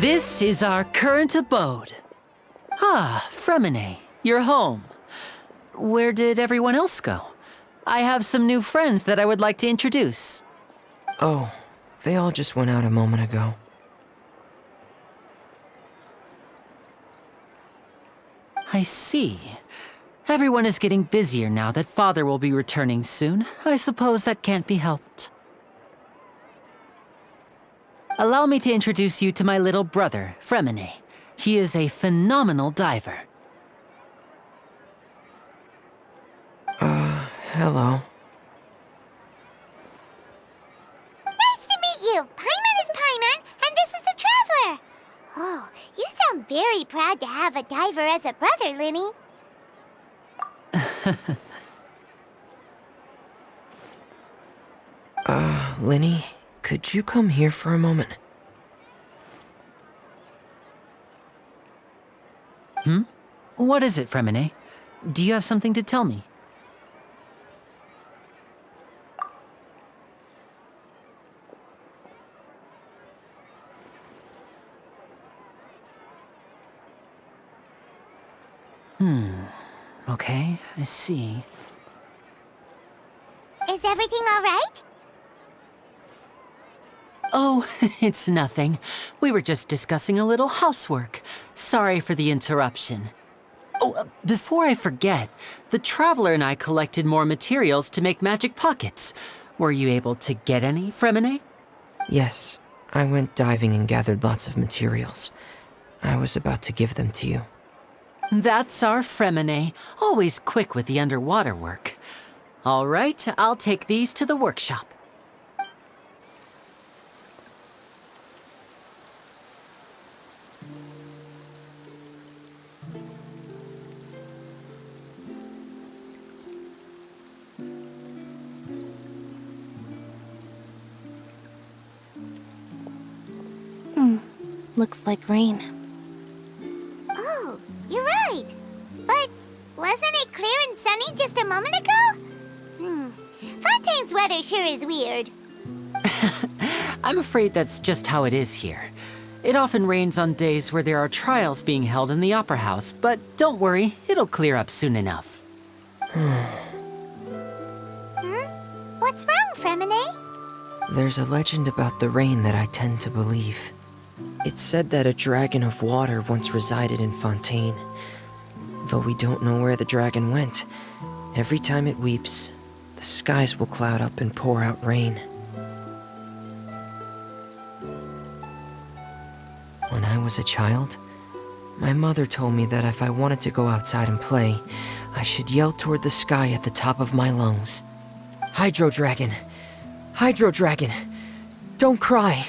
This is our current abode. Ah, Fremine, you're home. Where did everyone else go? I have some new friends that I would like to introduce. Oh, they all just went out a moment ago. I see. Everyone is getting busier now that Father will be returning soon. I suppose that can't be helped. Allow me to introduce you to my little brother, Fremine. He is a phenomenal diver. Hello. Nice to meet you! Paimon is Paimon, and this is the Traveler! Oh, you sound very proud to have a diver as a brother, Linny. Linny, could you come here for a moment? What is it, Fremine? Do you have something to tell me? Okay, I see. Is everything all right? Oh, it's nothing. We were just discussing a little housework. Sorry for the interruption. Oh, before I forget, the Traveler and I collected more materials to make magic pockets. Were you able to get any, Fremine? Yes, I went diving and gathered lots of materials. I was about to give them to you. That's our Fremine, always quick with the underwater work. All right, I'll take these to the workshop. Looks like rain. Oh, you're right. But wasn't it clear and sunny just a moment ago? Fontaine's weather sure is weird. I'm afraid that's just how it is here. It often rains on days where there are trials being held in the Opera House, but don't worry, it'll clear up soon enough. What's wrong, Fremine? There's a legend about the rain that I tend to believe. It's said that a dragon of water once resided in Fontaine. Though we don't know where the dragon went, every time it weeps, the skies will cloud up and pour out rain. When I was a child, my mother told me that if I wanted to go outside and play, I should yell toward the sky at the top of my lungs. Hydro Dragon! Hydro Dragon! Don't cry!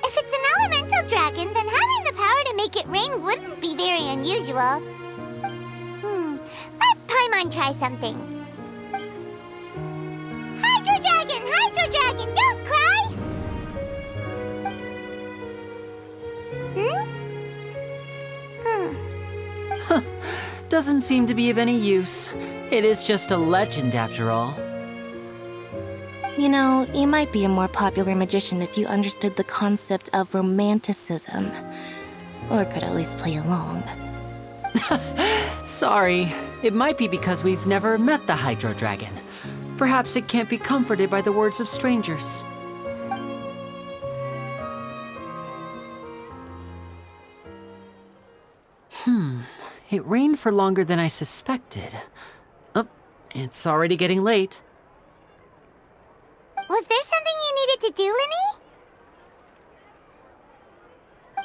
If it's an elemental dragon, then having the power to make it rain wouldn't be very unusual. Let Paimon try something. Hydro Dragon, don't cry! Doesn't seem to be of any use. It is just a legend after all. You know, you might be a more popular magician if you understood the concept of romanticism. Or could at least play along. Sorry, it might be because we've never met the Hydro Dragon. Perhaps it can't be comforted by the words of strangers. It rained for longer than I suspected. Oh, it's already getting late. Was there something you needed to do, Linny?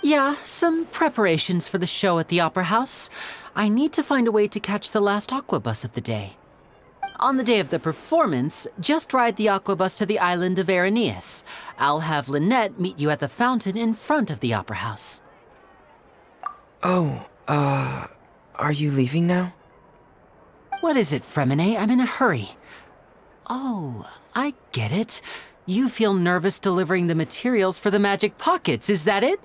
Yeah, some preparations for the show at the Opera House. I need to find a way to catch the last aqua bus of the day. On the day of the performance, just ride the aqua bus to the island of Aeneas. I'll have Lynette meet you at the fountain in front of the Opera House. Oh, are you leaving now? What is it, Fremine? I'm in a hurry. Oh, I get it. You feel nervous delivering the materials for the magic pockets, is that it?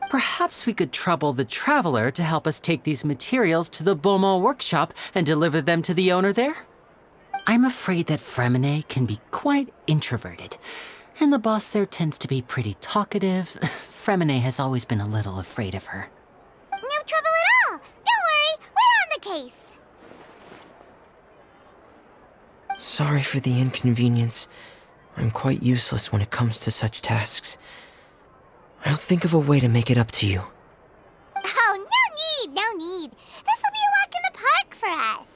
Perhaps we could trouble the Traveler to help us take these materials to the Beaumont workshop and deliver them to the owner there? I'm afraid that Fremine can be quite introverted, and the boss there tends to be pretty talkative. Fremine has always been a little afraid of her. No trouble at all. Don't worry, we're on the case. Sorry for the inconvenience. I'm quite useless when it comes to such tasks. I'll think of a way to make it up to you. Oh, no need. This'll be a walk in the park for us.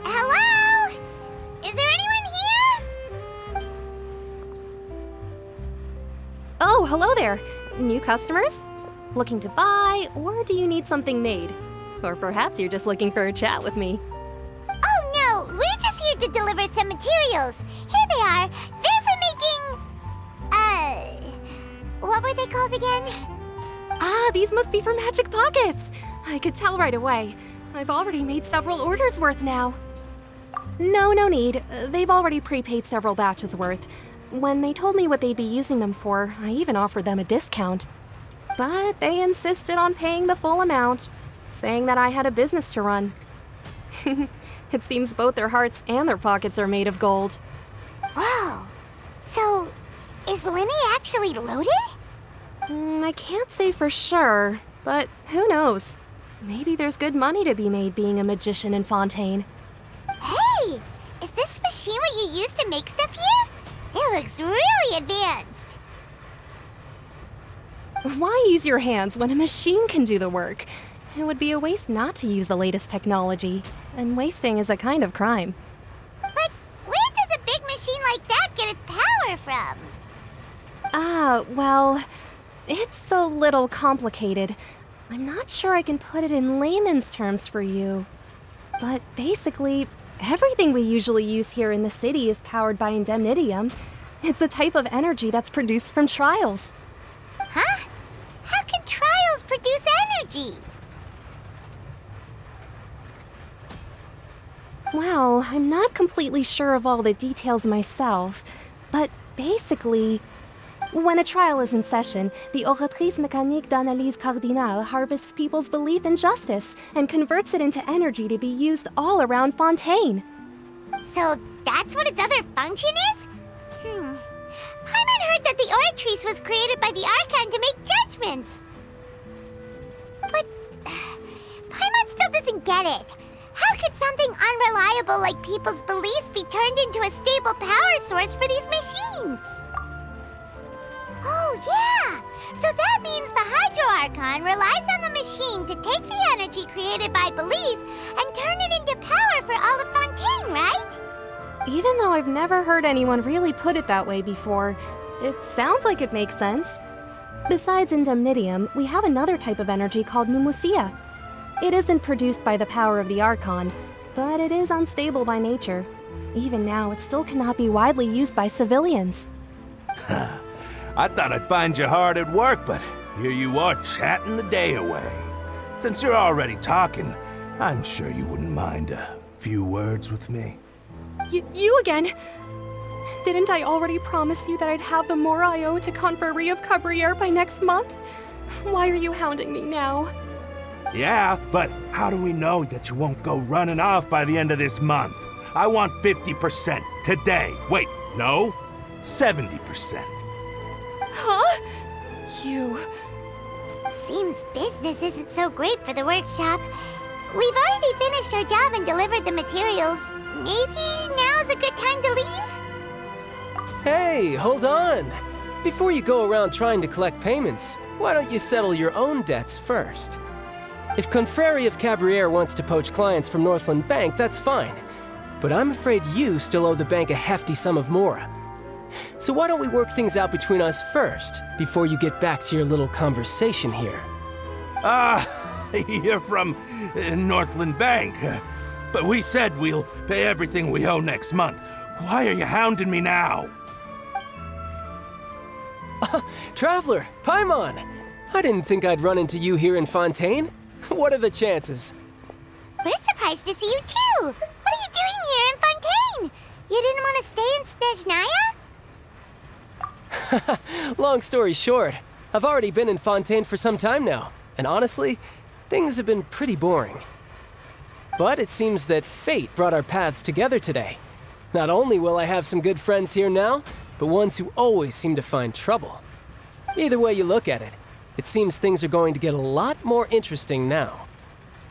Hello? Is there anyone here? Oh, hello there. New customers? Looking to buy, or do you need something made? Or perhaps you're just looking for a chat with me. Oh no, we're just here to deliver some materials. Here they are. They're for making... what were they called again? Ah, these must be for magic pockets. I could tell right away. I've already made several orders worth now. No need. They've already prepaid several batches worth. When they told me what they'd be using them for, I even offered them a discount. But they insisted on paying the full amount, saying that I had a business to run. It seems both their hearts and their pockets are made of gold. Whoa. So, is Linny actually loaded? I can't say for sure, but who knows? Maybe there's good money to be made being a magician in Fontaine. Hey! Is this machine what you use to make stuff here? It looks really advanced. Why use your hands when a machine can do the work? It would be a waste not to use the latest technology, and wasting is a kind of crime. But where does a big machine like that get its power from? Well, it's a little complicated. I'm not sure I can put it in layman's terms for you. But basically, everything we usually use here in the city is powered by indemnitium. It's a type of energy that's produced from trials. Huh? How can trials produce energy? Well, I'm not completely sure of all the details myself, but basically, when a trial is in session, the oratrice mécanique d'analyse cardinale harvests people's belief in justice and converts it into energy to be used all around Fontaine. So that's what its other function is? Paimon heard that the oratrice was created by the Archon to make judgments. But Paimon still doesn't get it. How could something unreliable like people's beliefs be turned into a stable power source for these machines? Oh, yeah! So that means the Hydro Archon relies on the machine to take the energy created by belief and turn it into power for all of Fontaine, right? Even though I've never heard anyone really put it that way before, it sounds like it makes sense. Besides indemnitium, we have another type of energy called pneumosia. It isn't produced by the power of the Archon, but it is unstable by nature. Even now, it still cannot be widely used by civilians. I thought I'd find you hard at work, but here you are chatting the day away. Since you're already talking, I'm sure you wouldn't mind a few words with me. You again? Didn't I already promise you that I'd have the more I owe to Confrérie of Cabriere by next month? Why are you hounding me now? Yeah, but how do we know that you won't go running off by the end of this month? I want 50% today. Wait, no, 70%. Huh? You... Seems business isn't so great for the workshop. we've already finished our job and delivered the materials. Maybe now's a good time to leave? Hey, hold on! Before you go around trying to collect payments, why don't you settle your own debts first? If Confrérie of Cabriere wants to poach clients from Northland Bank, that's fine. But I'm afraid you still owe the bank a hefty sum of mora. So why don't we work things out between us first, before you get back to your little conversation here? You're from Northland Bank. But we said we'll pay everything we owe next month. Why are you hounding me now? Traveler, Paimon! I didn't think I'd run into you here in Fontaine. What are the chances? We're surprised to see you too! What are you doing here in Fontaine? You didn't want to stay in Snezhnaya? Long story short, I've already been in Fontaine for some time now, and honestly, things have been pretty boring. But it seems that fate brought our paths together today. Not only will I have some good friends here now, but ones who always seem to find trouble. Either way you look at it, it seems things are going to get a lot more interesting now.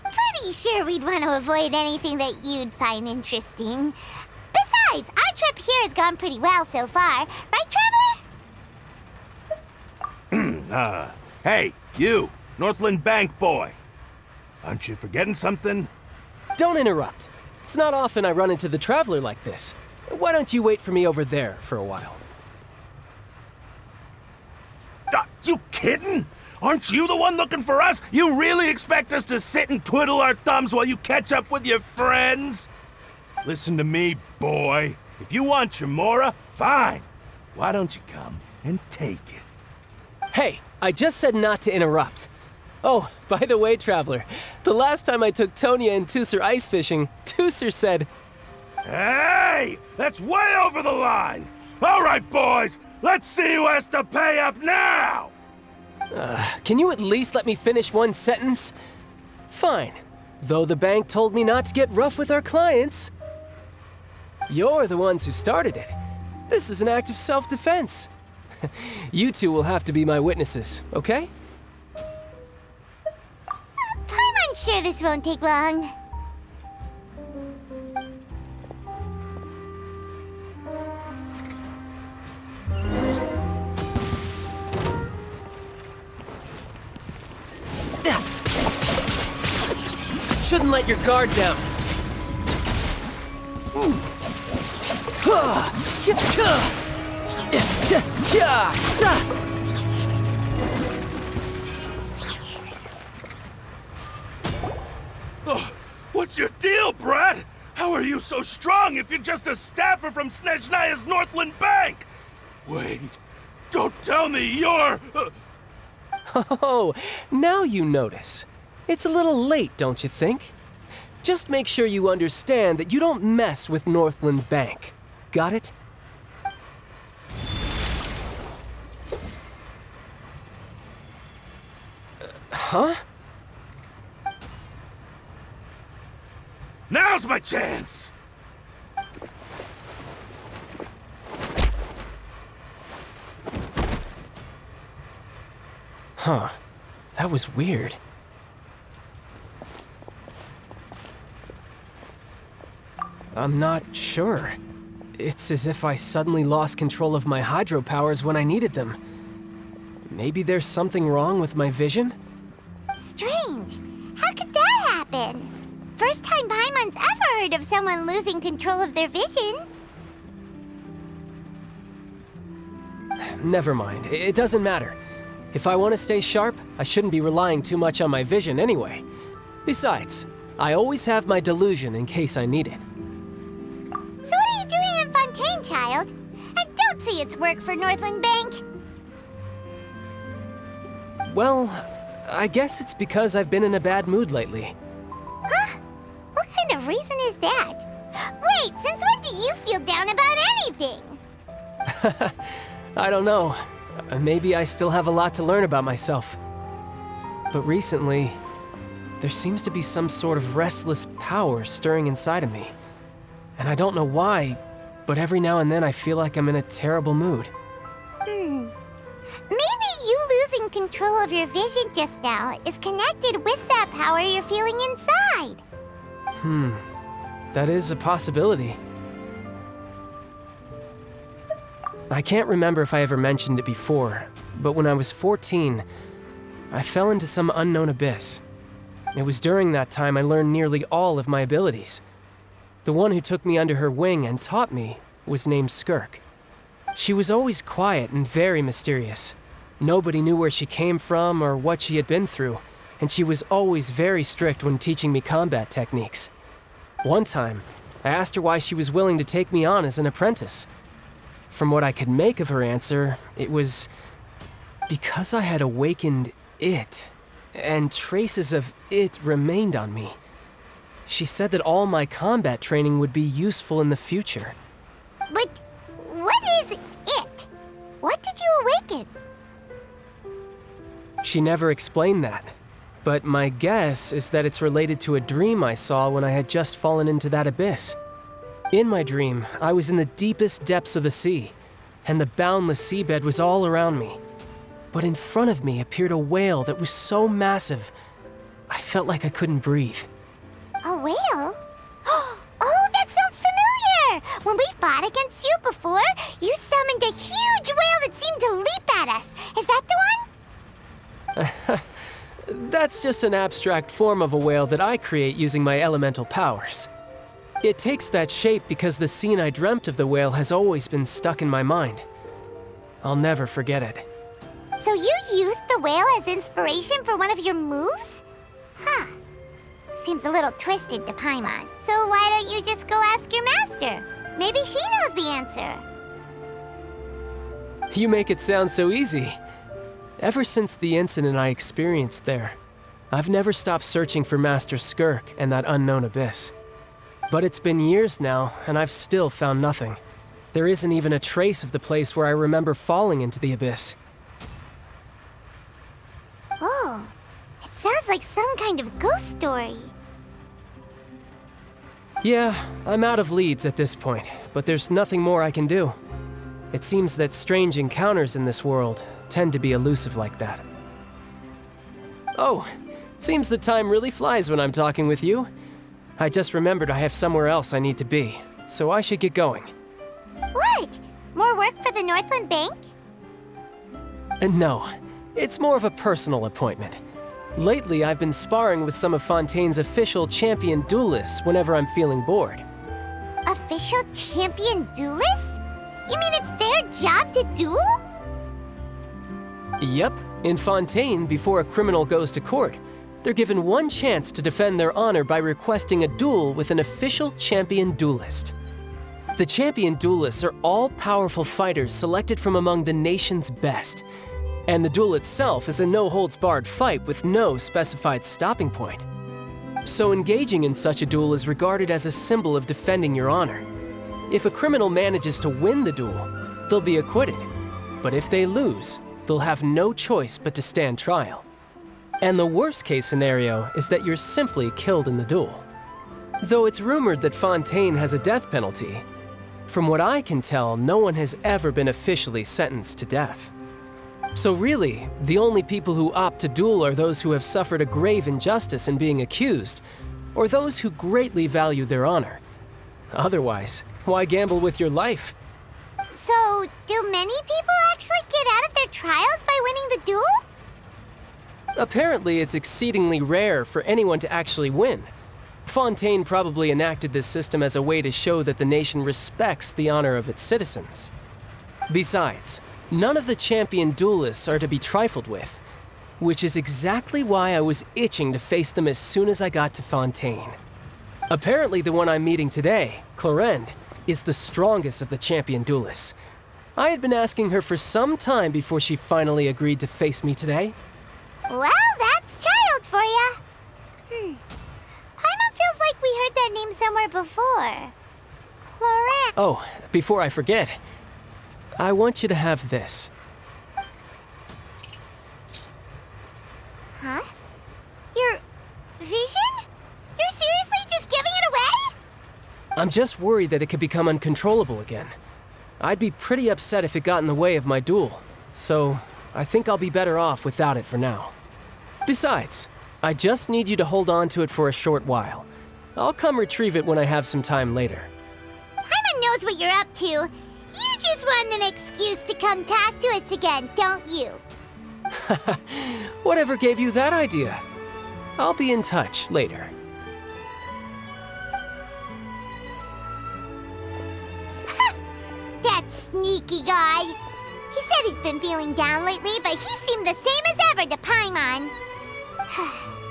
Pretty sure we'd want to avoid anything that you'd find interesting. Besides, our trip here has gone pretty well so far. Right, Traveler? Hey, you, Northland Bank boy. Aren't you forgetting something? Don't interrupt. It's not often I run into the Traveler like this. Why don't you wait for me over there for a while? You kidding? Aren't you the one looking for us? You really expect us to sit and twiddle our thumbs while you catch up with your friends? Listen to me, boy. If you want your mora, fine. Why don't you come and take it? Hey, I just said not to interrupt. Oh, by the way, Traveler, the last time I took Tonya and Tusser ice fishing, Tusser said, Hey! That's way over the line! All right, boys, let's see who has to pay up now! Can you at least let me finish one sentence? Fine. Though the bank told me not to get rough with our clients. You're the ones who started it. This is an act of self-defense. You two will have to be my witnesses, okay? I'm sure this won't take long. Shouldn't let your guard down. What's your deal, Brad? How are you so strong if you're just a staffer from Snezhnaya's Northland Bank? Wait, don't tell me you're... Oh, now you notice. It's a little late, don't you think? Just make sure you understand that you don't mess with Northland Bank. Got it? Huh? Now's my chance! Huh. That was weird. I'm not sure. It's as if I suddenly lost control of my hydro powers when I needed them. Maybe there's something wrong with my vision? Strange. How could that happen? First time Paimon's ever heard of someone losing control of their vision. Never mind. It doesn't matter. If I want to stay sharp, I shouldn't be relying too much on my vision anyway. Besides, I always have my delusion in case I need it. So what are you doing in Fontaine, child? I don't see its work for Northland Bank. Well, I guess it's because I've been in a bad mood lately. Huh? What kind of reason is that? Wait, since when do you feel down about anything? I don't know. Maybe I still have a lot to learn about myself. But recently, there seems to be some sort of restless power stirring inside of me. And I don't know why, but every now and then I feel like I'm in a terrible mood. Maybe you losing some control of your vision just now is connected with that power you're feeling inside. That is a possibility. I can't remember if I ever mentioned it before, but when I was 14, I fell into some unknown abyss. It was during that time I learned nearly all of my abilities. The one who took me under her wing and taught me was named Skirk. She was always quiet and very mysterious. Nobody knew where she came from or what she had been through, and she was always very strict when teaching me combat techniques. One time, I asked her why she was willing to take me on as an apprentice. From what I could make of her answer, it was because I had awakened it, and traces of it remained on me. She said that all my combat training would be useful in the future. But what is it? What did you awaken? She never explained that, but my guess is that it's related to a dream I saw when I had just fallen into that abyss. In my dream, I was in the deepest depths of the sea, and the boundless seabed was all around me. But in front of me appeared a whale that was so massive, I felt like I couldn't breathe. A whale? Oh, that sounds familiar! When we fought against you before, you summoned a huge whale that seemed to leap at us. Is that the one? That's just an abstract form of a whale that I create using my elemental powers. It takes that shape because the scene I dreamt of the whale has always been stuck in my mind. I'll never forget it. So you used the whale as inspiration for one of your moves? Huh. Seems a little twisted to Paimon. So why don't you just go ask your master? Maybe she knows the answer. You make it sound so easy. Ever since the incident I experienced there, I've never stopped searching for Master Skirk and that unknown abyss. But it's been years now, and I've still found nothing. There isn't even a trace of the place where I remember falling into the abyss. Oh, it sounds like some kind of ghost story. Yeah, I'm out of leads at this point, but there's nothing more I can do. It seems that strange encounters in this world tend to be elusive like that. Oh, seems the time really flies when I'm talking with you. I just remembered I have somewhere else I need to be, so I should get going. What? More work for the Northland Bank? No, it's more of a personal appointment. Lately, I've been sparring with some of Fontaine's official champion duelists whenever I'm feeling bored. Official champion duelists? You mean it's their job to duel? Yep, in Fontaine, before a criminal goes to court, they're given one chance to defend their honor by requesting a duel with an official champion duelist. The champion duelists are all-powerful fighters selected from among the nation's best, and the duel itself is a no-holds-barred fight with no specified stopping point. So engaging in such a duel is regarded as a symbol of defending your honor. If a criminal manages to win the duel, they'll be acquitted, but if they lose, they'll have no choice but to stand trial. And the worst-case scenario is that you're simply killed in the duel. Though it's rumored that Fontaine has a death penalty, from what I can tell, no one has ever been officially sentenced to death. So really, the only people who opt to duel are those who have suffered a grave injustice in being accused, or those who greatly value their honor. Otherwise, why gamble with your life? So, do many people actually get out of their trials by winning the duel? Apparently, it's exceedingly rare for anyone to actually win. Fontaine probably enacted this system as a way to show that the nation respects the honor of its citizens. Besides, none of the champion duelists are to be trifled with, which is exactly why I was itching to face them as soon as I got to Fontaine. Apparently, the one I'm meeting today, Clorinde, is the strongest of the champion duelists. I had been asking her for some time before she finally agreed to face me today. Well, that's child for ya. Paimon feels like we heard that name somewhere before. Clorinde. Oh, before I forget, I want you to have this. Huh? Your vision? You're seriously just giving it away? I'm just worried that it could become uncontrollable again. I'd be pretty upset if it got in the way of my duel. So, I think I'll be better off without it for now. Besides, I just need you to hold on to it for a short while. I'll come retrieve it when I have some time later. Paimon knows what you're up to. You just want an excuse to come talk to us again, don't you? Whatever gave you that idea? I'll be in touch later. That sneaky guy. He said he's been feeling down lately, but he seemed the same as ever to Paimon.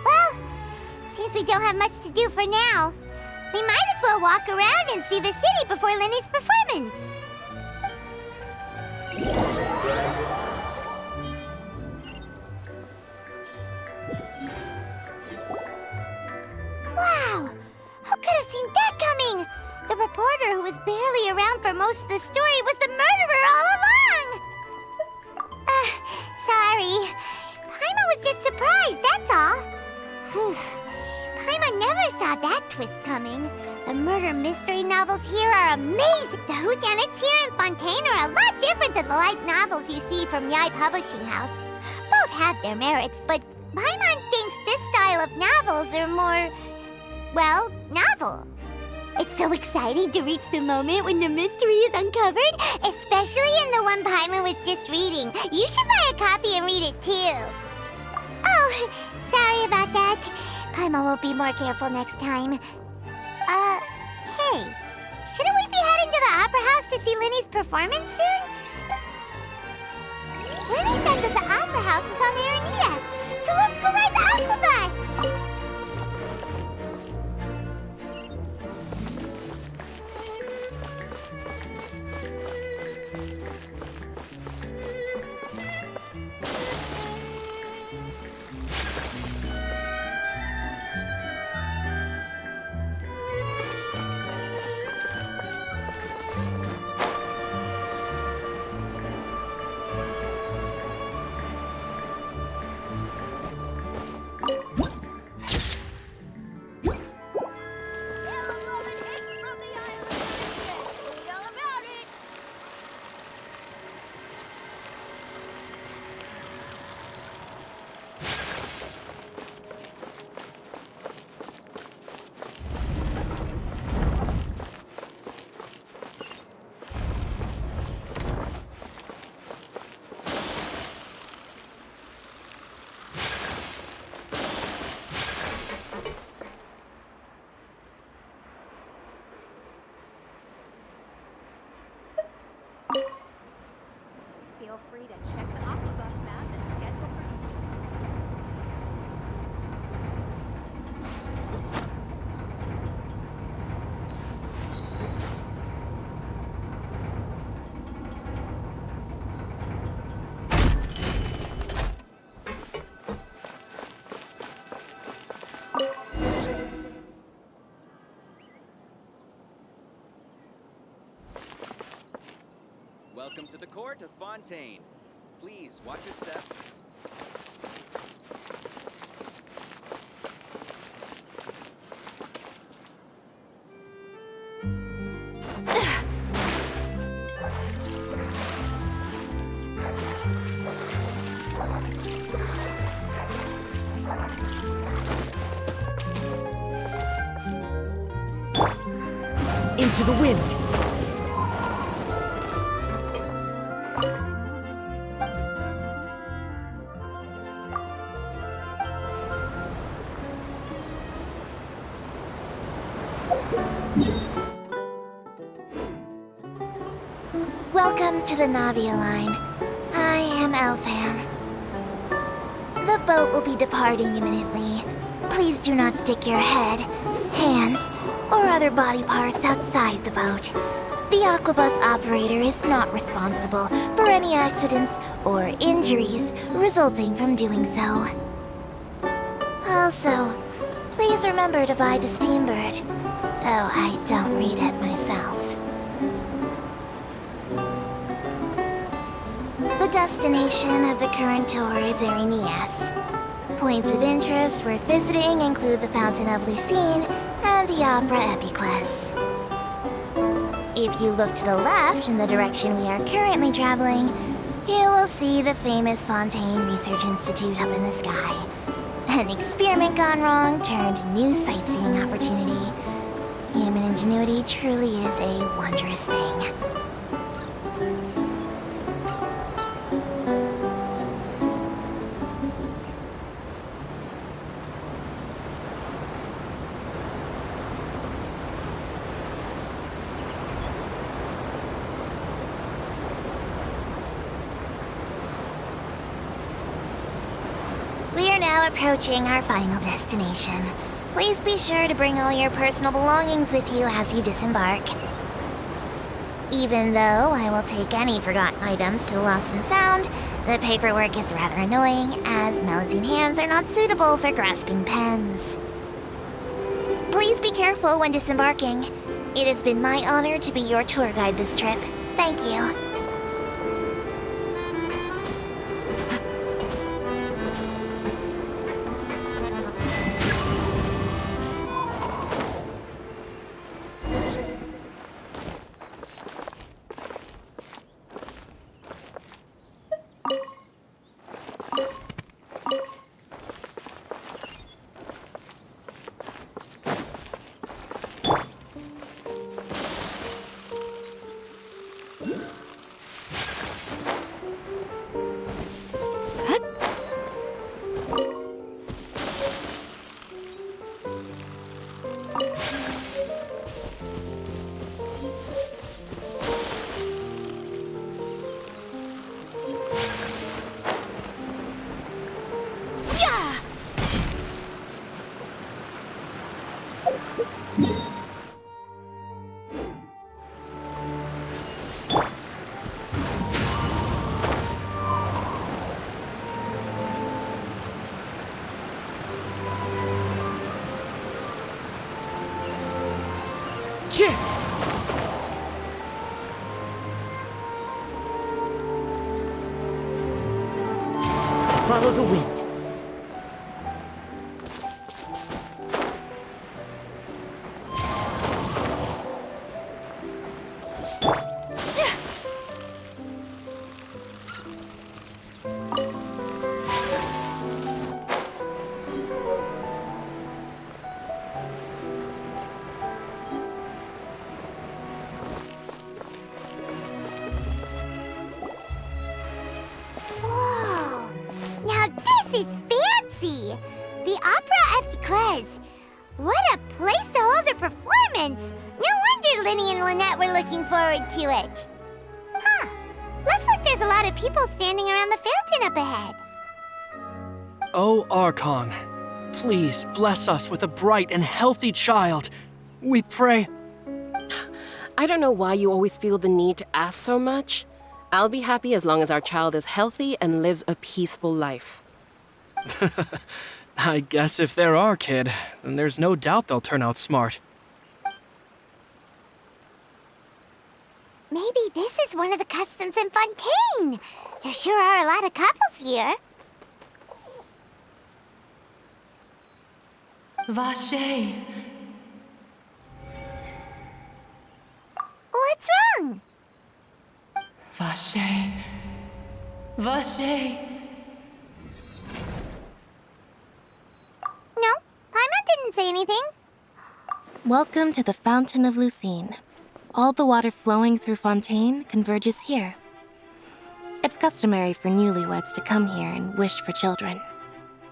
Well, seems we don't have much to do for now. We might as well walk around and see the city before Lenny's performance. Wow! Who could have seen that coming? The reporter who was barely around for most of the story was the murderer all along! Sorry. Paimon was just surprised, that's all. Paimon never saw that twist coming. The murder mystery novels here are amazing. The whodunits here in Fontaine are a lot different than the light novels you see from Yai Publishing House. Both have their merits, but Paimon thinks this style of novels are more, well, novel. It's so exciting to reach the moment when the mystery is uncovered, especially in the one Paimon was just reading. You should buy a copy and read it too. Oh, sorry about that. Paimon will be more careful next time. Hey, shouldn't we be heading to the Opera House to see Lenny's performance soon? Lenny said that the Opera House is on Areneas, so let's go ride the Aqua Bus! Feel free to check the Aqua Bus map and schedule for Welcome to the court of Fontaine. Please watch your step. Into the wind! Welcome to the Navia line. I am Elfan. The boat will be departing imminently. Please do not stick your head, hands, or other body parts outside the boat. The Aquabus operator is not responsible for any accidents or injuries resulting from doing so. Also, please remember to buy the Steambird, though I don't read it myself. The destination of the current tour is Areneas. Points of interest worth visiting include the Fountain of Lucine and the Opera Epiclese. If you look to the left in the direction we are currently traveling, You will see the famous Fontaine Research Institute up in the sky. An experiment gone wrong turned new sightseeing opportunity. Human ingenuity truly is a wondrous thing. We are now approaching our final destination. Please be sure to bring all your personal belongings with you as you disembark. Even though I will take any forgotten items to the lost and found, the paperwork is rather annoying, as Melusine hands are not suitable for grasping pens. Please be careful when disembarking. It has been my honor to be your tour guide this trip. Thank you. Follow the wind. This is fancy! The Opera Epiclese! What a place to hold a performance! No wonder Linny and Lynette were looking forward to it. Huh. Looks like there's a lot of people standing around the fountain up ahead. O Archon, please bless us with a bright and healthy child. We pray. I don't know why you always feel the need to ask so much. I'll be happy as long as our child is healthy and lives a peaceful life. I guess if they're our kid, then there's no doubt they'll turn out smart. Maybe this is one of the customs in Fontaine. There sure are a lot of couples here. Vache. What's wrong? Vache. Vache. No, Paimon didn't say anything. Welcome to the Fountain of Lucine. All the water flowing through Fontaine converges here. It's customary for newlyweds to come here and wish for children.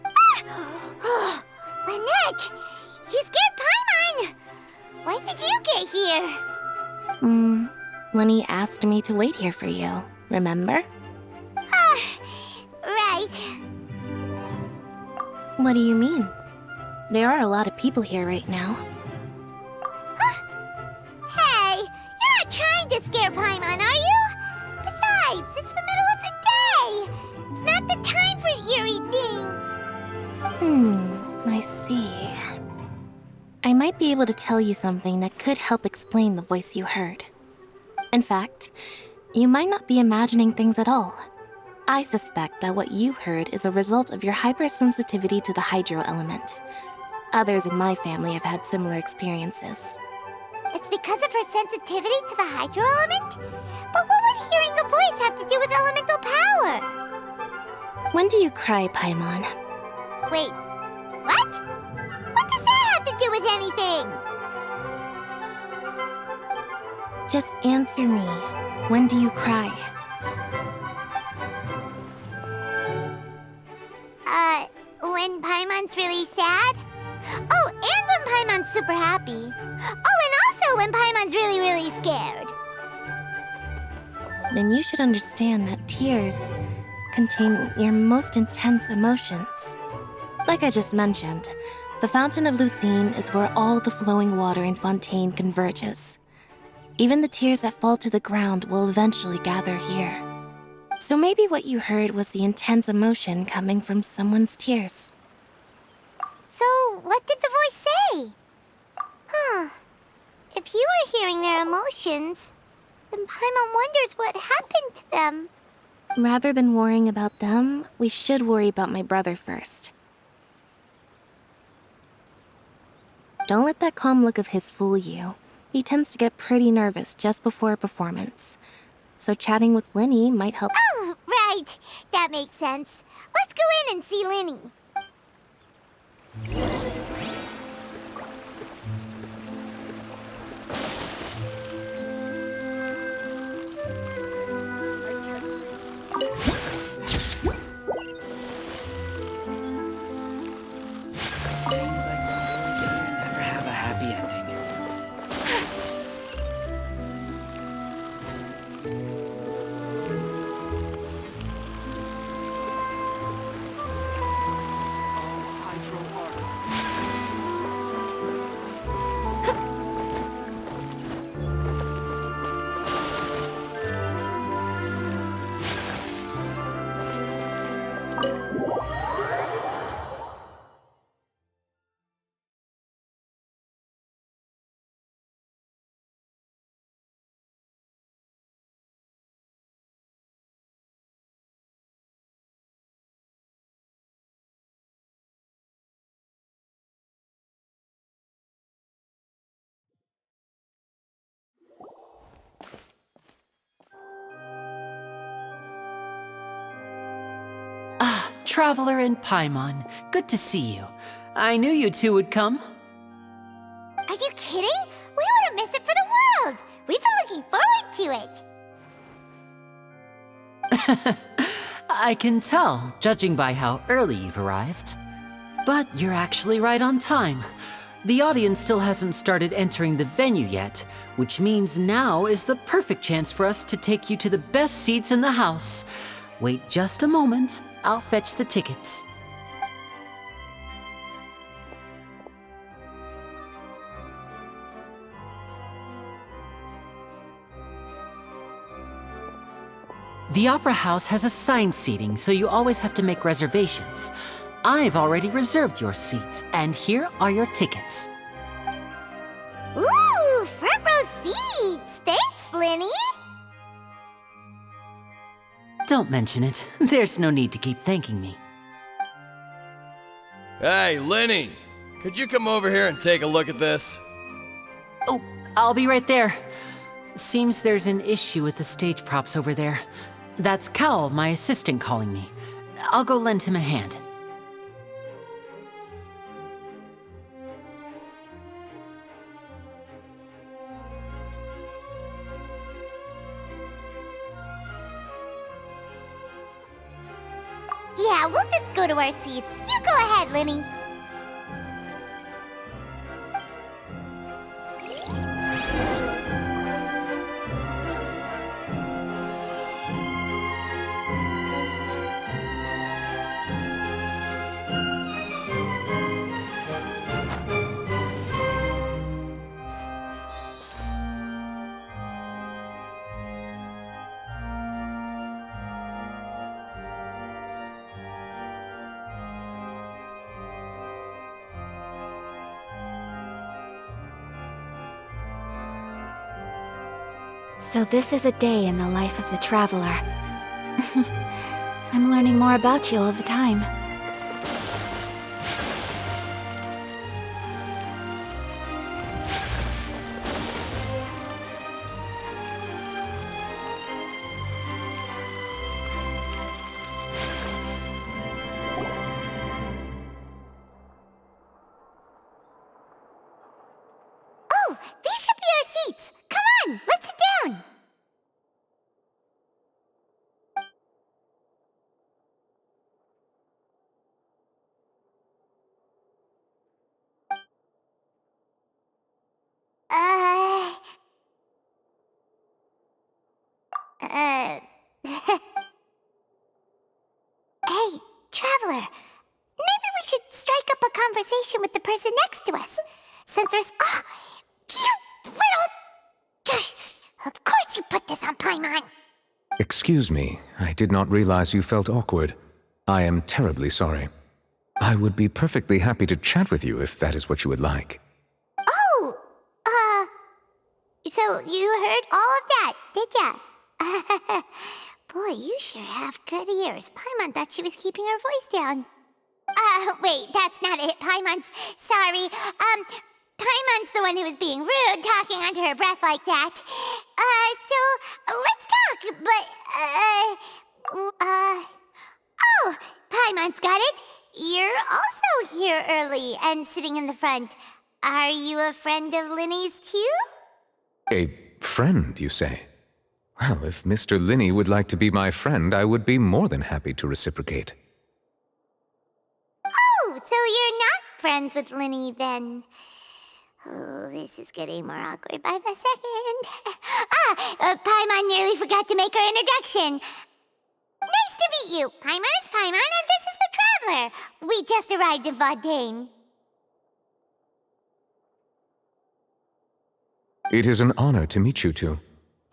Ah! Lynette! You scared Paimon! When did you get here? Lenny asked me to wait here for you, remember? Right. What do you mean? There are a lot of people here right now. Hey, you're not trying to scare Paimon, are you? Besides, it's the middle of the day. It's not the time for eerie things. I see. I might be able to tell you something that could help explain the voice you heard. In fact, you might not be imagining things at all. I suspect that what you heard is a result of your hypersensitivity to the hydro element. Others in my family have had similar experiences. It's because of her sensitivity to the hydro element? But what would hearing a voice have to do with elemental power? When do you cry, Paimon? Wait, what? What does that have to do with anything? Just answer me. When do you cry? When Paimon's really sad? Oh, and when Paimon's super happy. Oh, and also when Paimon's really, really scared. Then you should understand that tears contain your most intense emotions. Like I just mentioned, the Fountain of Lucine is where all the flowing water in Fontaine converges. Even the tears that fall to the ground will eventually gather here. So maybe what you heard was the intense emotion coming from someone's tears. So, what did the voice say? Huh. If you were hearing their emotions, then Paimon wonders what happened to them. Rather than worrying about them, we should worry about my brother first. Don't let that calm look of his fool you. He tends to get pretty nervous just before a performance. So chatting with Linny might help. Oh, right. That makes sense. Let's go in and see Linny. Games like this always seem to never have a happy ending. Traveler and Paimon, good to see you. I knew you two would come. Are you kidding? We wouldn't miss it for the world. We've been looking forward to it. I can tell, judging by how early you've arrived. But you're actually right on time. The audience still hasn't started entering the venue yet, which means now is the perfect chance for us to take you to the best seats in the house. Wait just a moment. I'll fetch the tickets. The Opera House has assigned seating, so you always have to make reservations. I've already reserved your seats, and here are your tickets. Ooh, front row seats! Thanks, Linny! Don't mention it. There's no need to keep thanking me. Hey, Linny! Could you come over here and take a look at this? Oh, I'll be right there. Seems there's an issue with the stage props over there. That's Cal, my assistant, calling me. I'll go lend him a hand. Yeah, we'll just go to our seats. You go ahead, Linny. So this is a day in the life of the traveler. I'm learning more about you all the time. these should be our seats. Come on, let's sit down. Hey, traveler. Maybe we should strike up a conversation with the person next to us. Since there's... Oh, you little... Of course you put this on Paimon. Excuse me, I did not realize you felt awkward. I am terribly sorry. I would be perfectly happy to chat with you if that is what you would like. Oh, so you heard all of that, did ya? Boy, you sure have good ears. Paimon thought she was keeping her voice down. Wait, that's not it. Paimon's... Sorry. Paimon's the one who was being rude, talking under her breath like that. So, let's talk, but, Oh, Paimon's got it. You're also here early and sitting in the front. Are you a friend of Linny's, too? A friend, you say? Well, if Mr. Linny would like to be my friend, I would be more than happy to reciprocate. Oh, so you're not friends with Linny, then? Oh, this is getting more awkward by the second. Paimon nearly forgot to make her introduction. Nice to meet you. Paimon is Paimon, and this is the Traveler. We just arrived in Fontaine. It is an honor to meet you two.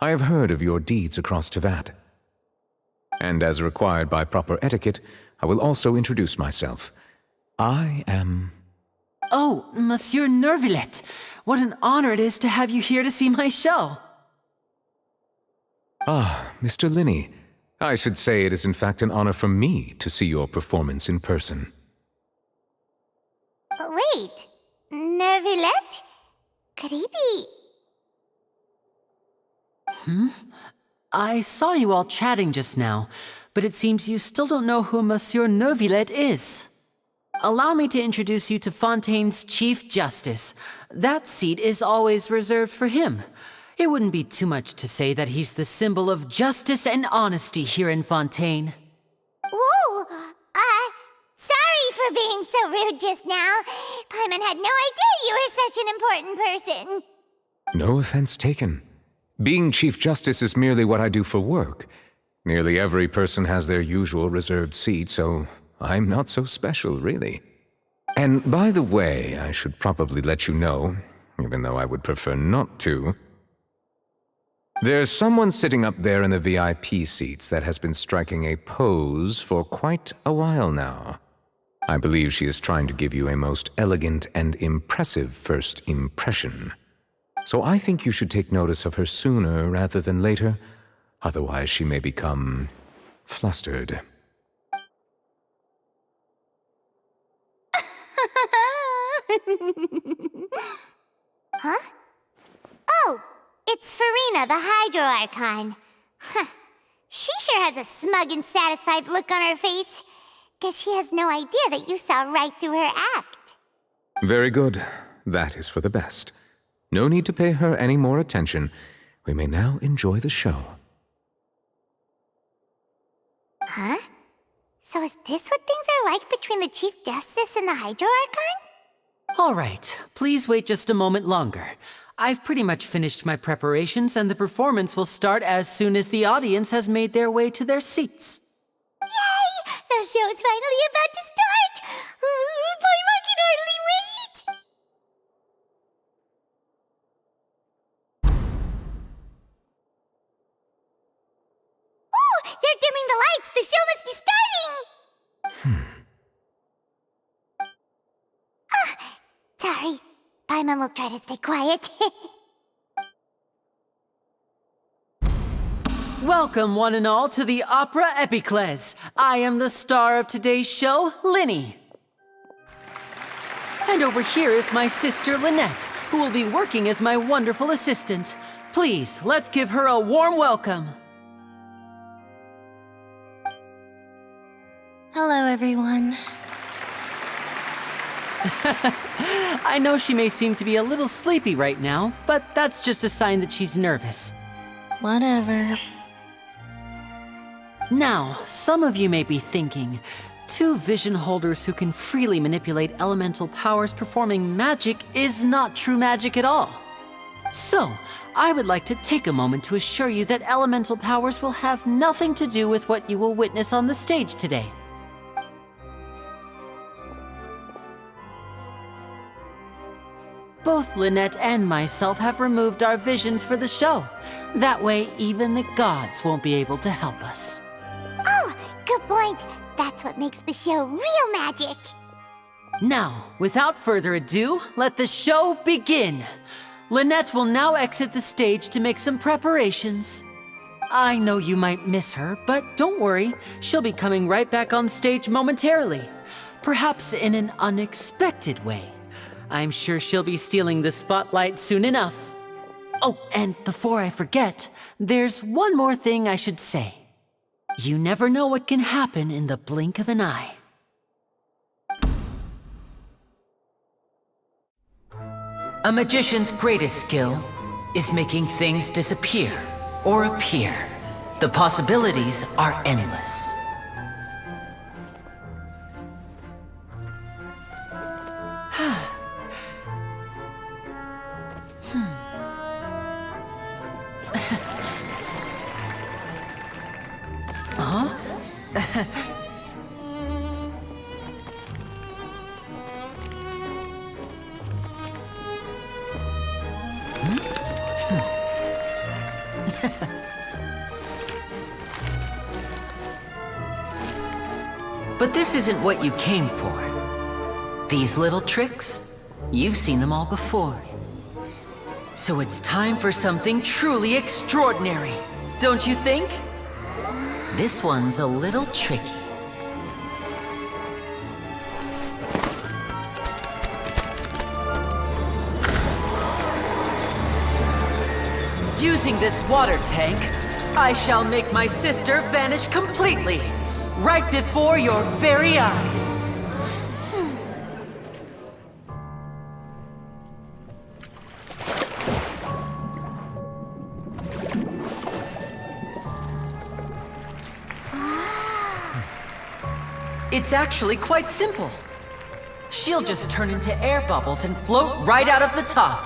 I have heard of your deeds across Tevat. And as required by proper etiquette, I will also introduce myself. I am... Oh, Monsieur Nervillet. What an honor it is to have you here to see my show. Ah, Mr. Linny. I should say it is in fact an honor for me to see your performance in person. Wait, Nervillet? Could he be... I saw you all chatting just now, but it seems you still don't know who Monsieur Nervillet is. Allow me to introduce you to Fontaine's Chief Justice. That seat is always reserved for him. It wouldn't be too much to say that he's the symbol of justice and honesty here in Fontaine. Whoa! Sorry for being so rude just now. Paimon had no idea you were such an important person. No offense taken. Being Chief Justice is merely what I do for work. Nearly every person has their usual reserved seat, so I'm not so special, really. And by the way, I should probably let you know, even though I would prefer not to, there's someone sitting up there in the VIP seats that has been striking a pose for quite a while now. I believe she is trying to give you a most elegant and impressive first impression. So I think you should take notice of her sooner rather than later, otherwise she may become flustered. Huh? Oh, it's Farina, the Hydro Archon. Huh. She sure has a smug and satisfied look on her face. Guess she has no idea that you saw right through her act. Very good. That is for the best. No need to pay her any more attention. We may now enjoy the show. Huh? So is this what things are like between the Chief Justice and the Hydro Archon? All right, please wait just a moment longer. I've pretty much finished my preparations, and the performance will start as soon as the audience has made their way to their seats. Yay! The show's finally about to start! Paimon can hardly wait! Oh, they're dimming the lights! The show must be starting! Sorry. Paimon will try to stay quiet. Welcome, one and all, to the Opera Epiclese. I am the star of today's show, Linny. And over here is my sister, Lynette, who will be working as my wonderful assistant. Please, let's give her a warm welcome. Hello, everyone. I know she may seem to be a little sleepy right now, but that's just a sign that she's nervous. Whatever. Now, some of you may be thinking, two vision holders who can freely manipulate elemental powers performing magic is not true magic at all. So, I would like to take a moment to assure you that elemental powers will have nothing to do with what you will witness on the stage today. Both Lynette and myself have removed our visions for the show. That way, even the gods won't be able to help us. Oh, good point. That's what makes the show real magic. Now, without further ado, let the show begin. Lynette will now exit the stage to make some preparations. I know you might miss her, but don't worry. She'll be coming right back on stage momentarily. Perhaps in an unexpected way. I'm sure she'll be stealing the spotlight soon enough. Oh, and before I forget, there's one more thing I should say. You never know what can happen in the blink of an eye. A magician's greatest skill is making things disappear or appear. The possibilities are endless. But this isn't what you came for. These little tricks, you've seen them all before. So it's time for something truly extraordinary, don't you think? This one's a little tricky. Using this water tank, I shall make my sister vanish completely, right before your very eyes. It's actually quite simple. She'll just turn into air bubbles and float right out of the top.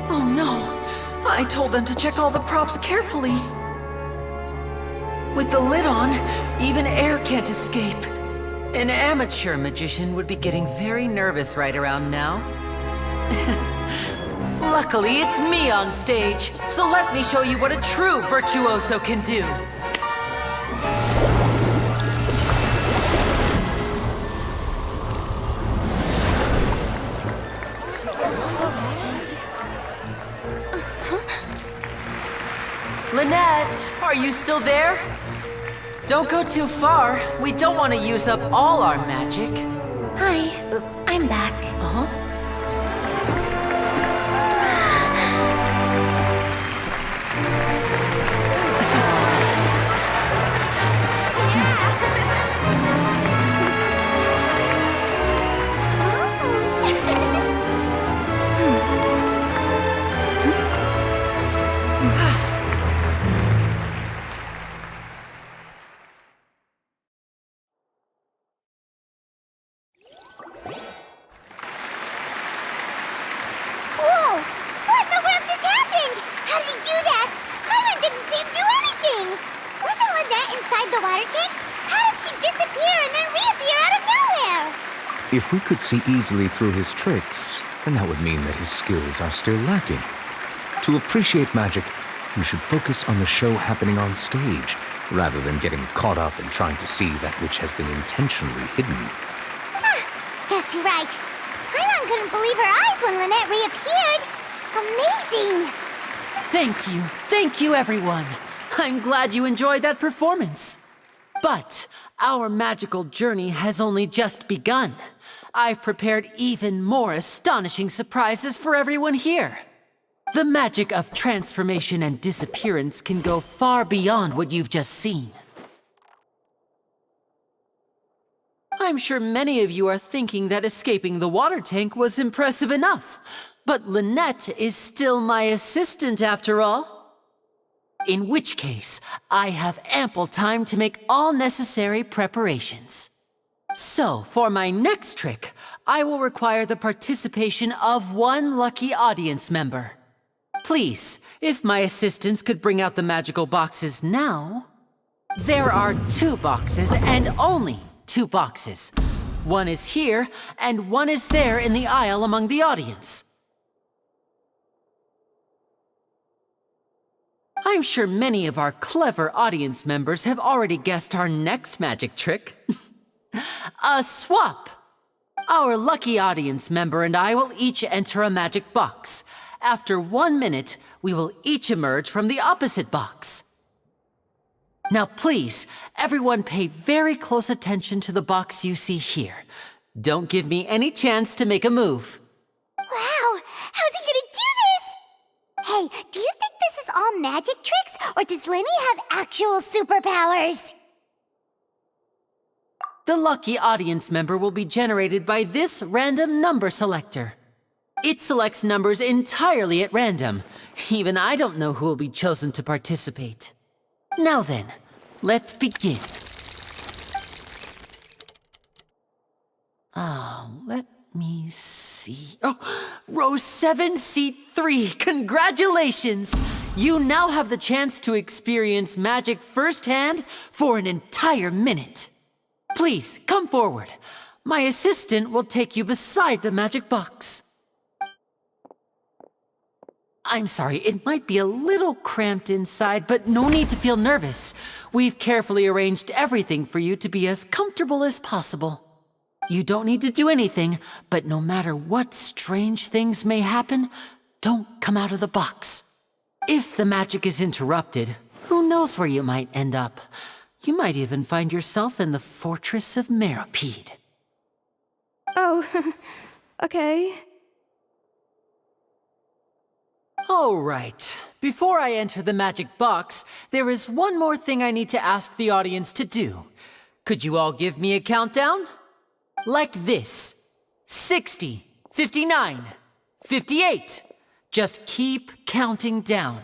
Oh no! I told them to check all the props carefully. With the lid on, even air can't escape. An amateur magician would be getting very nervous right around now. Luckily, it's me on stage, so let me show you what a true virtuoso can do. Lynette, are you still there? Don't go too far. We don't want to use up all our magic. Hi, I'm back. Uh-huh. If we could see easily through his tricks, then that would mean that his skills are still lacking. To appreciate magic, we should focus on the show happening on stage, rather than getting caught up in trying to see that which has been intentionally hidden. Guess you're right. Hujan couldn't believe her eyes when Lynette reappeared. Amazing! Thank you everyone. I'm glad you enjoyed that performance. But our magical journey has only just begun. I've prepared even more astonishing surprises for everyone here. The magic of transformation and disappearance can go far beyond what you've just seen. I'm sure many of you are thinking that escaping the water tank was impressive enough, but Lynette is still my assistant after all. In which case, I have ample time to make all necessary preparations. So, for my next trick, I will require the participation of one lucky audience member. Please, if my assistants could bring out the magical boxes now. There are 2 boxes and only 2 boxes. One is here and one is there in the aisle among the audience. I'm sure many of our clever audience members have already guessed our next magic trick. A swap! Our lucky audience member and I will each enter a magic box. After 1 minute, we will each emerge from the opposite box. Now please, everyone pay very close attention to the box you see here. Don't give me any chance to make a move. Wow! How's he gonna do this? Hey, do you think this is all magic tricks, or does Lenny have actual superpowers? The lucky audience member will be generated by this random number selector. It selects numbers entirely at random. Even I don't know who will be chosen to participate. Now then, let's begin. Let me see. Oh, row 7, seat 3. Congratulations! You now have the chance to experience magic firsthand for an entire minute. Please, come forward. My assistant will take you beside the magic box. I'm sorry, it might be a little cramped inside, but no need to feel nervous. We've carefully arranged everything for you to be as comfortable as possible. You don't need to do anything, but no matter what strange things may happen, don't come out of the box. If the magic is interrupted, who knows where you might end up? You might even find yourself in the Fortress of Meropide. Oh, okay. All right. Before I enter the magic box, there is one more thing I need to ask the audience to do. Could you all give me a countdown? Like this. 60, 59, 58. Just keep counting down.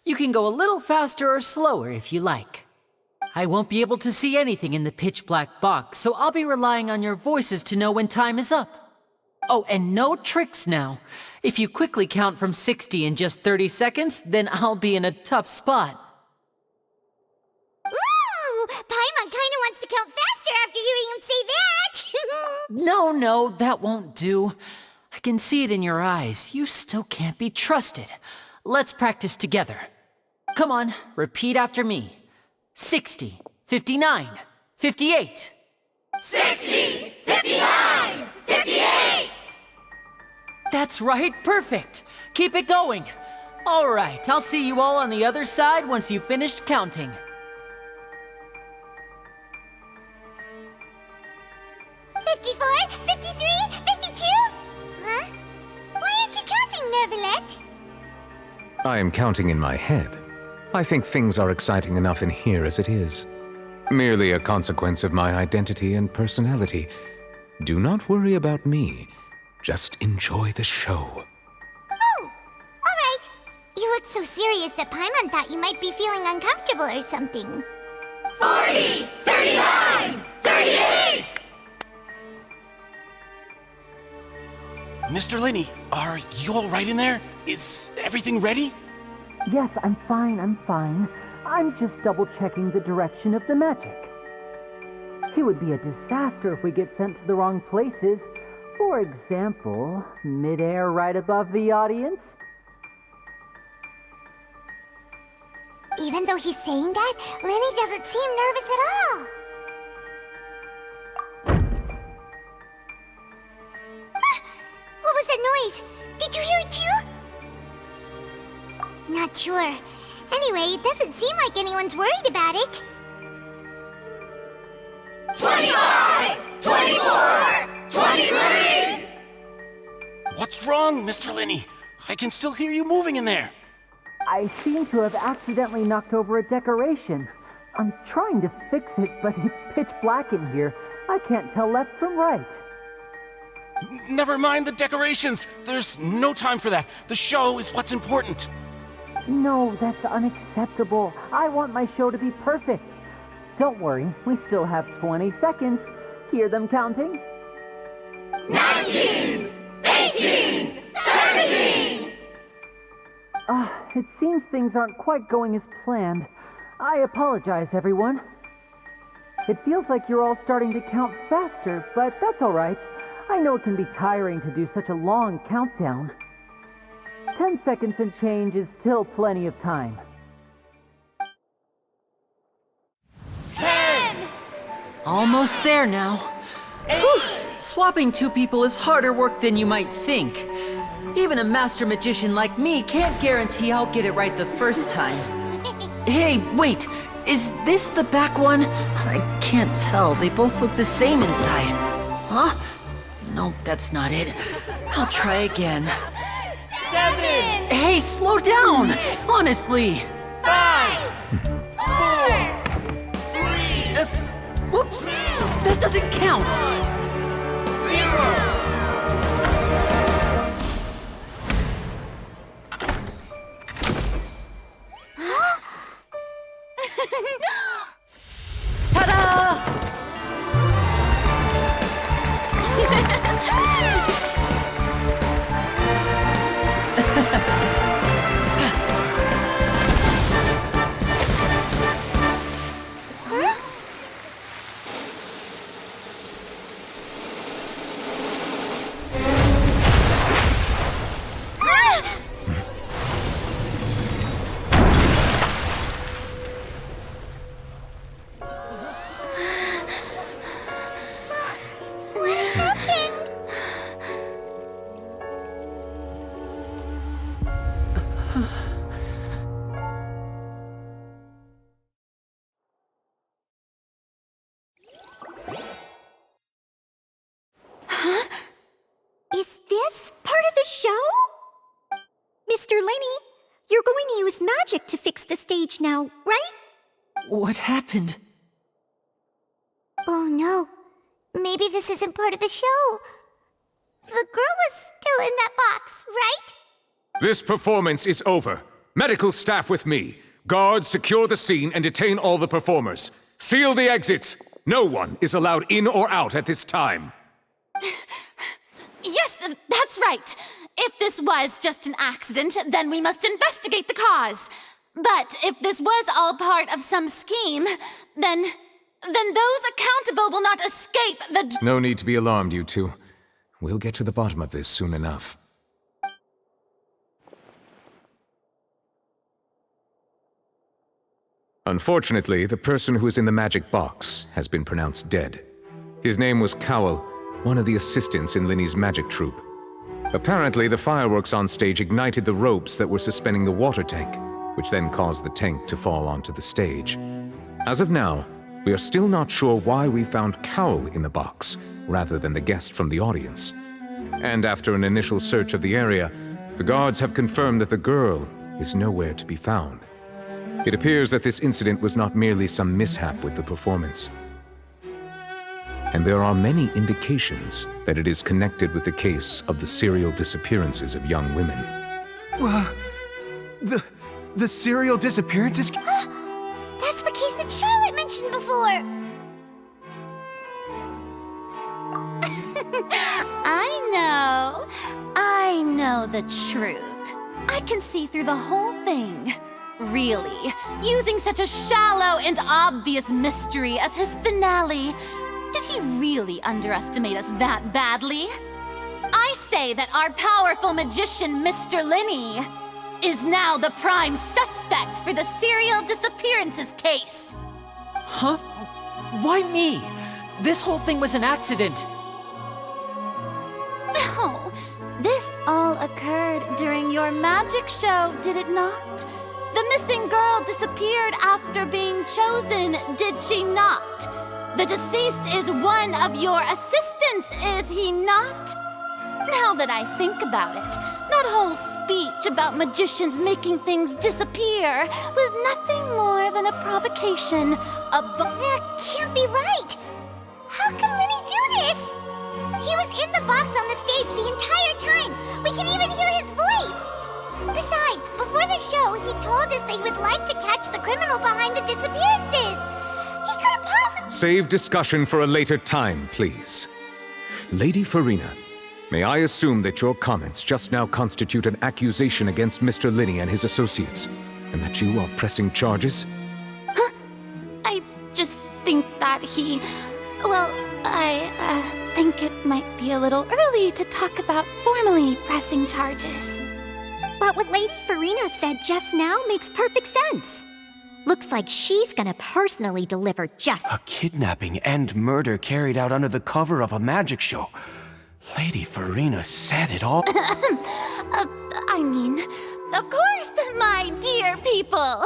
You can go a little faster or slower if you like. I won't be able to see anything in the pitch black box, so I'll be relying on your voices to know when time is up. Oh, and no tricks now. If you quickly count from 60 in just 30 seconds, then I'll be in a tough spot. Ooh! Paimon kinda wants to count faster after hearing him say that! No, that won't do. I can see it in your eyes. You still can't be trusted. Let's practice together. Come on, repeat after me. 60, 59, 58. 60, 59, 58! That's right, perfect. Keep it going. All right, I'll see you all on the other side once you've finished counting. $54, $53, $52? Huh? Why aren't you counting, Nervalet? I am counting in my head. I think things are exciting enough in here as it is. Merely a consequence of my identity and personality. Do not worry about me. Just enjoy the show. Oh, all right. You look so serious that Paimon thought you might be feeling uncomfortable or something. 40, 39, 38! Mr. Linney, are you all right in there? Is everything ready? Yes, I'm fine. I'm just double-checking the direction of the magic. It would be a disaster if we get sent to the wrong places. For example, mid-air right above the audience. Even though he's saying that, Lenny doesn't seem nervous at all. What was that noise? Did you hear it too? Not sure. Anyway, it doesn't seem like anyone's worried about it. 25, 24, 23! What's wrong, Mr. Linney? I can still hear you moving in there. I seem to have accidentally knocked over a decoration. I'm trying to fix it, but it's pitch black in here. I can't tell left from right. Never mind the decorations. There's no time for that. The show is what's important. No, that's unacceptable. I want my show to be perfect. Don't worry, we still have 20 seconds. Hear them counting? 19! 18! 17! It seems things aren't quite going as planned. I apologize, everyone. It feels like you're all starting to count faster, but that's all right. I know it can be tiring to do such a long countdown. 10 seconds and change is still plenty of time. 10! Almost there now. 8! Swapping two people is harder work than you might think. Even a master magician like me can't guarantee I'll get it right the first time. Hey, wait! Is this the back one? I can't tell. They both look the same inside. Huh? No, that's not it. I'll try again. 7! Hey, slow down! Honestly! 5! 4! 3! Whoops! That doesn't count! 0! Ta-da! Is this part of the show? Mr. Lenny, you're going to use magic to fix the stage now, right? What happened? Oh no. Maybe this isn't part of the show. The girl was still in that box, right? This performance is over. Medical staff with me. Guards, secure the scene and detain all the performers. Seal the exits. No one is allowed in or out at this time. Yes, that's right. If this was just an accident, then we must investigate the cause. But if this was all part of some scheme, then those accountable will not escape the... No need to be alarmed, you two. We'll get to the bottom of this soon enough. Unfortunately, the person who is in the magic box has been pronounced dead. His name was Cowell, one of the assistants in Linny's magic troupe. Apparently, the fireworks on stage ignited the ropes that were suspending the water tank, which then caused the tank to fall onto the stage. As of now, we are still not sure why we found Cowell in the box, rather than the guest from the audience. And after an initial search of the area, the guards have confirmed that the girl is nowhere to be found. It appears that this incident was not merely some mishap with the performance. And there are many indications that it is connected with the case of the serial disappearances of young women. The serial disappearances? That's the case that Charlotte mentioned before! I know the truth. I can see through the whole thing. Really, using such a shallow and obvious mystery as his finale. Did he really underestimate us that badly? I say that our powerful magician, Mr. Linny, is now the prime suspect for the serial disappearances case. Huh? Why me? This whole thing was an accident. No, this all occurred during your magic show, did it not? The missing girl disappeared after being chosen, did she not? The deceased is one of your assistants, is he not? Now that I think about it, not That whole speech about magicians making things disappear was nothing more than a provocation. That can't be right! How can Lenny do this? He was in the box on the stage the entire time! We can even hear his voice! Besides, before the show, he told us that he would like to catch the criminal behind the disappearances! He could have possibly— Save discussion for a later time, please. Lady Farina, may I assume that your comments just now constitute an accusation against Mr. Linney and his associates, and that you are pressing charges? Huh? I just think that he... Well, I think it might be a little early to talk about formally pressing charges. But what Lady Farina said just now makes perfect sense. Looks like she's gonna personally deliver justice. A kidnapping and murder carried out under the cover of a magic show. Lady Farina said it all. I mean, of course, my dear people.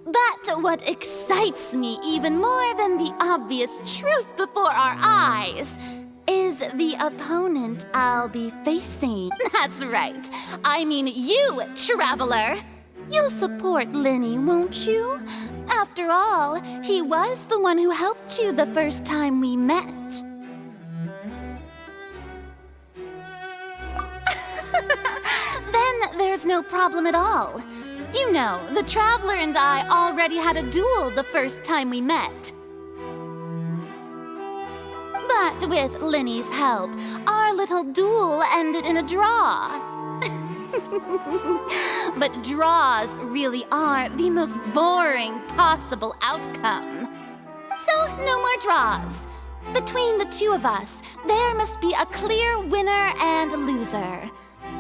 But what excites me even more than the obvious truth before our eyes is the opponent I'll be facing. That's right. I mean you, Traveler. You'll support Lenny, won't you? After all, he was the one who helped you the first time we met. Then there's no problem at all. You know, the Traveler and I already had a duel the first time we met. But with Lenny's help, our little duel ended in a draw. But draws really are the most boring possible outcome. So, no more draws. Between the two of us, there must be a clear winner and loser.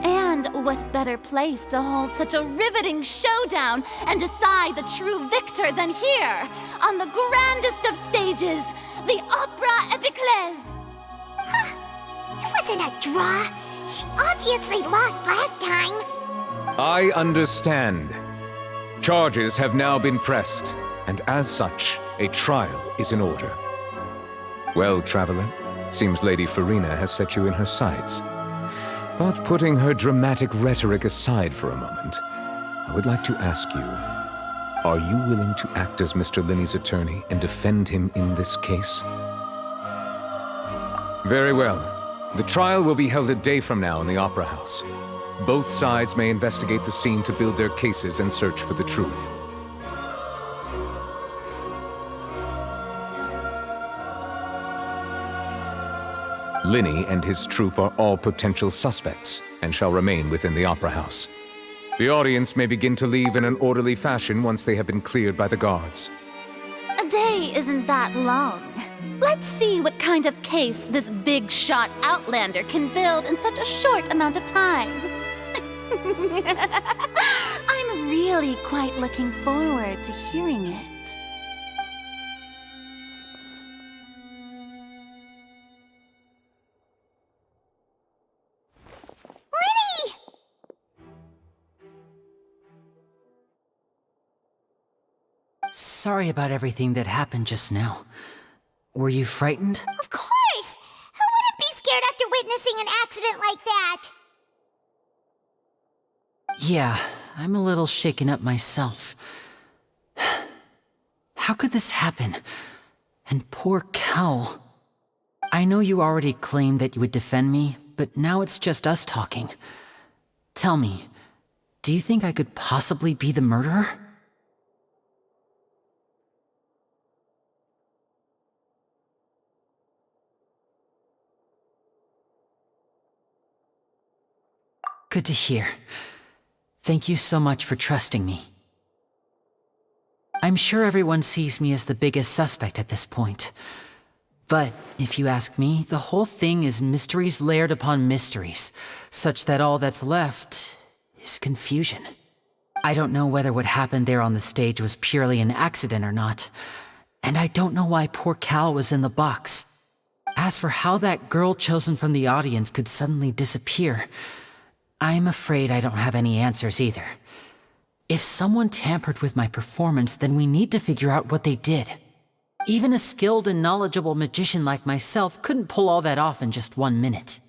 And what better place to hold such a riveting showdown and decide the true victor than here, on the grandest of stages, the Opera Epiclese! It wasn't a draw. She obviously lost last time. I understand. Charges have now been pressed, and as such, a trial is in order. Well, Traveler, seems Lady Farina has set you in her sights. But putting her dramatic rhetoric aside for a moment, I would like to ask you, are you willing to act as Mr. Linney's attorney and defend him in this case? Very well. The trial will be held a day from now in the Opera House. Both sides may investigate the scene to build their cases and search for the truth. Linney and his troupe are all potential suspects and shall remain within the Opera House. The audience may begin to leave in an orderly fashion once they have been cleared by the guards. A day isn't that long. Let's see what kind of case this big-shot outlander can build in such a short amount of time. I'm really quite looking forward to hearing it. Lenny! Sorry about everything that happened just now. Were you frightened? Of course! Who wouldn't be scared after witnessing an accident like that? Yeah, I'm a little shaken up myself. How could this happen? And poor Cal. I know you already claimed that you would defend me, but now it's just us talking. Tell me, do you think I could possibly be the murderer? Good to hear. Thank you so much for trusting me. I'm sure everyone sees me as the biggest suspect at this point. But if you ask me, the whole thing is mysteries layered upon mysteries, such that all that's left is confusion. I don't know whether what happened there on the stage was purely an accident or not, and I don't know why poor Cal was in the box. As for how that girl chosen from the audience could suddenly disappear, I'm afraid I don't have any answers either. If someone tampered with my performance, then we need to figure out what they did. Even a skilled and knowledgeable magician like myself couldn't pull all that off in just 1 minute.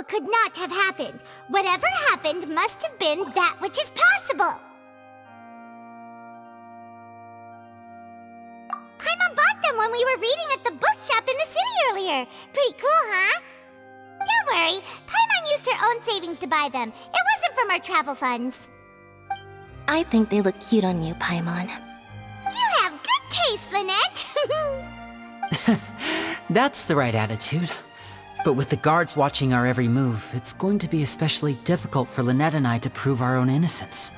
could not have happened. Whatever happened must have been that which is possible. Paimon bought them when we were reading at the bookshop in the city earlier. Pretty cool, huh? Don't worry, Paimon used her own savings to buy them. It wasn't from our travel funds. I think they look cute on you, Paimon. You have good taste, Lynette. That's the right attitude. But with the guards watching our every move, it's going to be especially difficult for Lynette and I to prove our own innocence.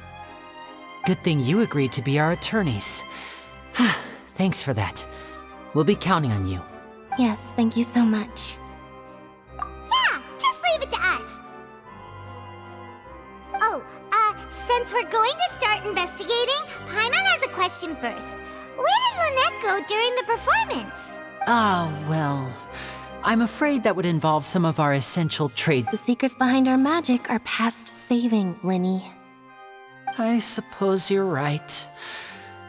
Good thing you agreed to be our attorneys. Thanks for that. We'll be counting on you. Yes, thank you so much. Yeah, just leave it to us. Oh, since we're going to start investigating, Paimon has a question first. Where did Lynette go during the performance? Well, I'm afraid that would involve some of our essential trade. The secrets behind our magic are past saving, Linny. I suppose you're right.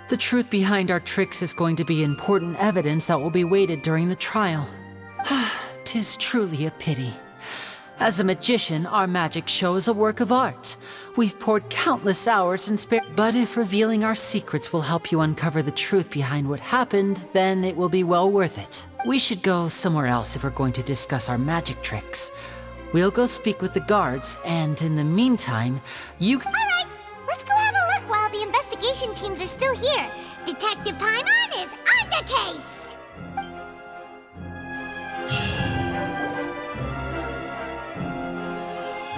The truth behind our tricks is going to be important evidence that will be weighted during the trial. 'Tis truly a pity. As a magician, our magic show is a work of art. We've poured countless hours and but if revealing our secrets will help you uncover the truth behind what happened, then it will be well worth it. We should go somewhere else if we're going to discuss our magic tricks. We'll go speak with the guards, and in the meantime, you... All right, let's go have a look while the investigation teams are still here. Detective Paimon is on the case!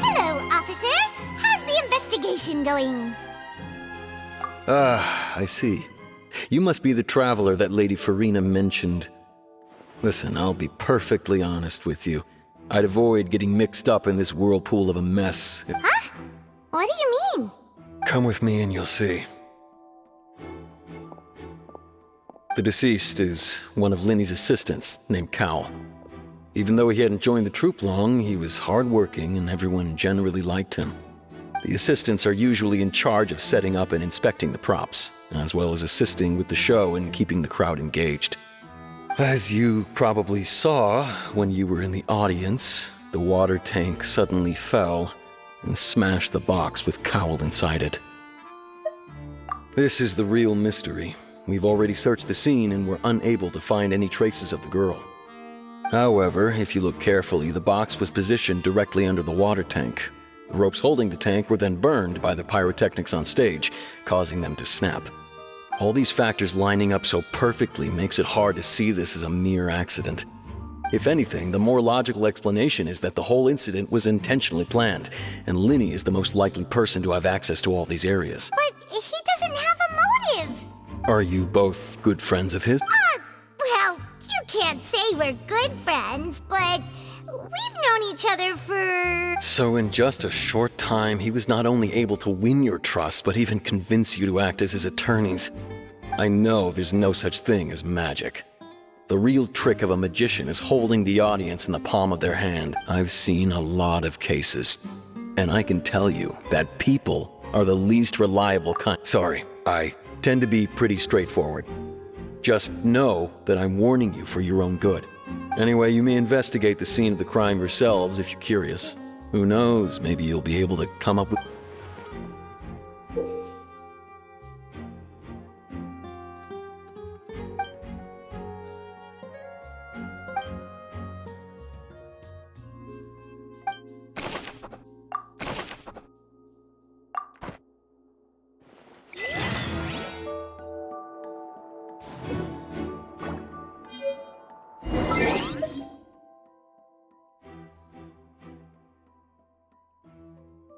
Hello, officer. How's the investigation going? I see. You must be the traveler that Lady Farina mentioned. Listen, I'll be perfectly honest with you. I'd avoid getting mixed up in this whirlpool of a mess. Huh? What do you mean? Come with me and you'll see. The deceased is one of Linny's assistants, named Cal. Even though he hadn't joined the troupe long, he was hardworking and everyone generally liked him. The assistants are usually in charge of setting up and inspecting the props, as well as assisting with the show and keeping the crowd engaged. As you probably saw when you were in the audience, the water tank suddenly fell and smashed the box with Cowl inside it. This is the real mystery. We've already searched the scene and were unable to find any traces of the girl. However, if you look carefully, the box was positioned directly under the water tank. The ropes holding the tank were then burned by the pyrotechnics on stage, causing them to snap. All these factors lining up so perfectly makes it hard to see this as a mere accident. If anything, the more logical explanation is that the whole incident was intentionally planned, and Linny is the most likely person to have access to all these areas. But he doesn't have a motive. Are you both good friends of his? Well, you can't say we're good friends, but we've known each other for... So in just a short time, he was not only able to win your trust, but even convince you to act as his attorneys. I know there's no such thing as magic. The real trick of a magician is holding the audience in the palm of their hand. I've seen a lot of cases, and I can tell you that people are the least reliable kind. Sorry, I tend to be pretty straightforward. Just know that I'm warning you for your own good. Anyway, you may investigate the scene of the crime yourselves if you're curious. Who knows, maybe you'll be able to come up with...